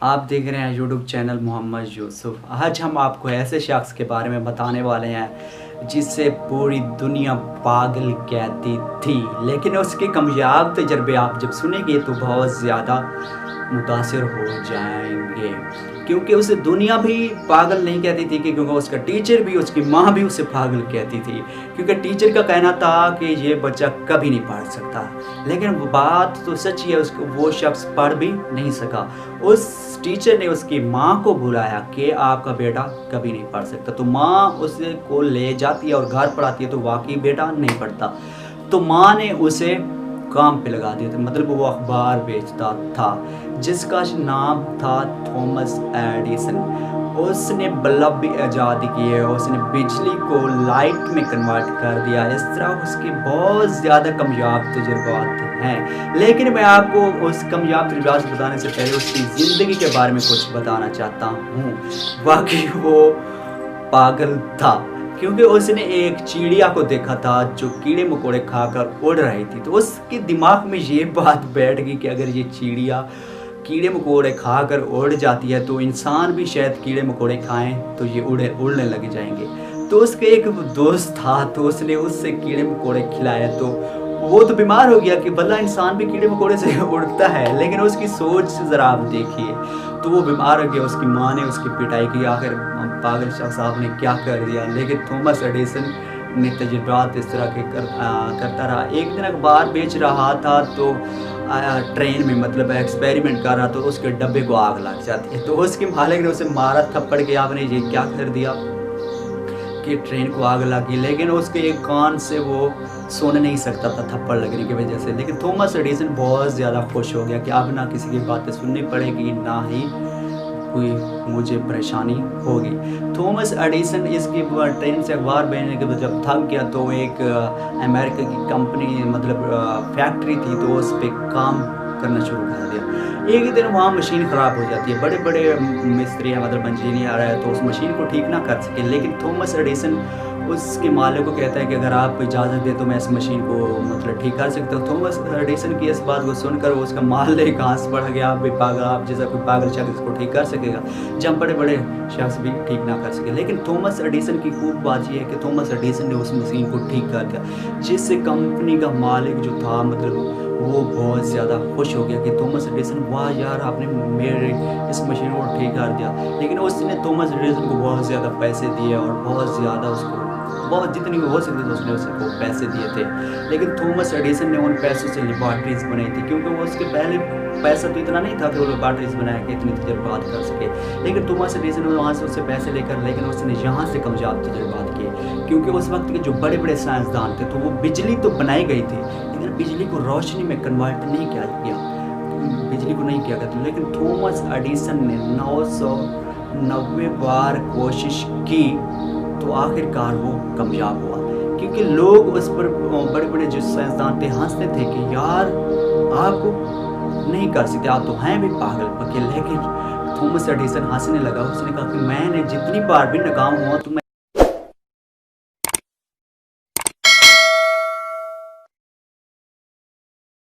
آپ دیکھ رہے ہیں یوٹیوب چینل محمد یوسف۔ آج ہم آپ کو ایسے شخص کے بارے میں بتانے والے ہیں جس سے پوری دنیا پاگل کہتی تھی، لیکن اس کے کامیاب تجربے آپ جب سنیں گے تو بہت زیادہ متاثر ہو جائیں گے، کیونکہ اسے دنیا بھی پاگل نہیں کہتی تھی، کیونکہ اس کا ٹیچر بھی، اس کی ماں بھی اسے پاگل کہتی تھی، کیونکہ ٹیچر کا کہنا تھا کہ یہ بچہ کبھی نہیں پڑھ سکتا، لیکن وہ بات تو سچ ہے، وہ شخص پڑھ بھی نہیں سکا۔ اس ٹیچر نے اس کی ماں کو بلایا کہ آپ کا بیٹا کبھی نہیں پڑھ سکتا، تو ماں اسے کو لے جاتی ہے اور گھر پڑھاتی ہے، تو واقعی بیٹا نہیں پڑھتا، تو ماں نے اسے کام پہ لگا دیا تھا، مطلب وہ اخبار بیچتا تھا جس کا نام تھا تھامس ایڈیسن۔ اس نے بلب بھی ایجاد کیے، اس نے بجلی کو لائٹ میں کنورٹ کر دیا۔ اس طرح اس کے بہت زیادہ کامیاب تجربات ہیں، لیکن میں آپ کو اس کامیاب تجربات بتانے سے پہلے اس کی زندگی کے بارے میں کچھ بتانا چاہتا ہوں۔ واقعی وہ پاگل تھا، کیونکہ اس نے ایک چڑیا کو دیکھا تھا جو کیڑے مکوڑے کھا کر اڑ رہی تھی، تو اس کے دماغ میں یہ بات بیٹھ گئی کہ اگر یہ چڑیا کیڑے مکوڑے کھا کر اڑ جاتی ہے تو انسان بھی شاید کیڑے مکوڑے کھائیں تو یہ اڑنے لگ جائیں گے۔ تو اس کے ایک دوست تھا، تو اس نے اس سے کیڑے مکوڑے کھلائے، تو وہ تو بیمار ہو گیا کہ بھلا انسان بھی کیڑے مکوڑے سے اڑتا ہے، لیکن اس کی سوچ سے ذرا آپ دیکھیے، تو وہ بیمار ہو گیا۔ اس کی ماں نے اس کی پٹائی کی، آخر پاگل شخص صاحب نے کیا کر دیا، لیکن تھامس ایڈیسن نے تجربات اس طرح کے کرتا رہا۔ ایک دن اخبار بیچ رہا تھا تو ٹرین میں مطلب ایکسپیریمنٹ کر رہا، تو اس کے ڈبے کو آگ لگ جاتی ہے، تو اس کے مالک نے اسے مارا تھپڑ کہ آپ نے یہ کیا کر دیا کہ ٹرین کو آگ لگی، لیکن اس کے ایک کان سے وہ سن نہیں سکتا تھا تھپڑ لگنے کی وجہ سے۔ لیکن تھامس ایڈیسن بہت زیادہ خوش ہو گیا کہ اب نہ کسی کی باتیں سننی پڑے گی، نہ ہی کوئی مجھے پریشانی ہوگی۔ تھامس ایڈیسن اس کی ٹرین سے اخبار بھیجنے کے بعد جب تھک گیا تو ایک امریکہ کی کمپنی مطلب فیکٹری تھی، تو اس پہ کام کرنا شروع کر دیا۔ ایک دن وہاں مشین خراب ہو جاتی ہے، بڑے بڑے مستری ہیں مطلب انجینئر ہے، تو اس مشین کو ٹھیک نہ کر سکے، لیکن تھامس ایڈیسن اس کے مالک کو کہتا ہے کہ اگر آپ اجازت دیں تو میں اس مشین کو مطلب ٹھیک کر سکتا ہوں۔ تھامس ایڈیسن کی اس بات کو سن کر اس کا مالک ہنس پڑ گیا، آپ بھی پاگل، آپ جیسا کوئی پاگل شخص اس کو ٹھیک کر سکے گا جب بڑے بڑے شخص بھی ٹھیک نہ کر سکے۔ لیکن تھامس ایڈیسن کی خوب بات یہ ہے کہ تھامس ایڈیسن نے اس مشین کو ٹھیک کر دیا، جس سے کمپنی کا مالک جو تھا مطلب وہ بہت زیادہ خوش ہو گیا کہ تھامس ایڈیسن، واہ یار آپ نے میرے اس مشین کو ٹھیک کر دیا۔ لیکن اس نے تھامس ایڈیسن کو بہت زیادہ پیسے دیے اور بہت زیادہ اس کو بہت جتنی ہو سکتی تھی اس نے اس کو پیسے دیے تھے، لیکن تھامس ایڈیسن نے ان پیسوں سے لیبارٹریز بنائی تھی، کیونکہ وہ اس کے پہلے پیسہ تو اتنا نہیں تھا کہ وہ لیبارٹریز بنایا کہ اتنی تجربات کر سکے، لیکن تھامس ایڈیسن نے وہاں سے اس سے پیسے لے کر، لیکن اس نے یہاں سے کامیاب تجربات کیے، کیونکہ اس وقت کے جو بڑے بڑے سائنسدان تھے تو وہ بجلی تو بنائی گئی تھی، لیکن بجلی کو روشنی میں کنورٹ نہیں کیا بجلی کو نہیں کیا کرتے، لیکن تھامس ایڈیسن نے 990 بار کوشش کی تو آخر کار وہ کامیاب ہوا، کیونکہ لوگ اس پر بڑے بڑے جو سائنسدان تھے ہنستے تھے کہ یار آپ کو نہیں کر سکتے، آپ تو ہیں بھی پاگل پکے، لیکن تھامس ایڈیسن ہنسنے لگا، اس نے کہا کہ میں نے جتنی بار بھی ناکام ہوا تو میں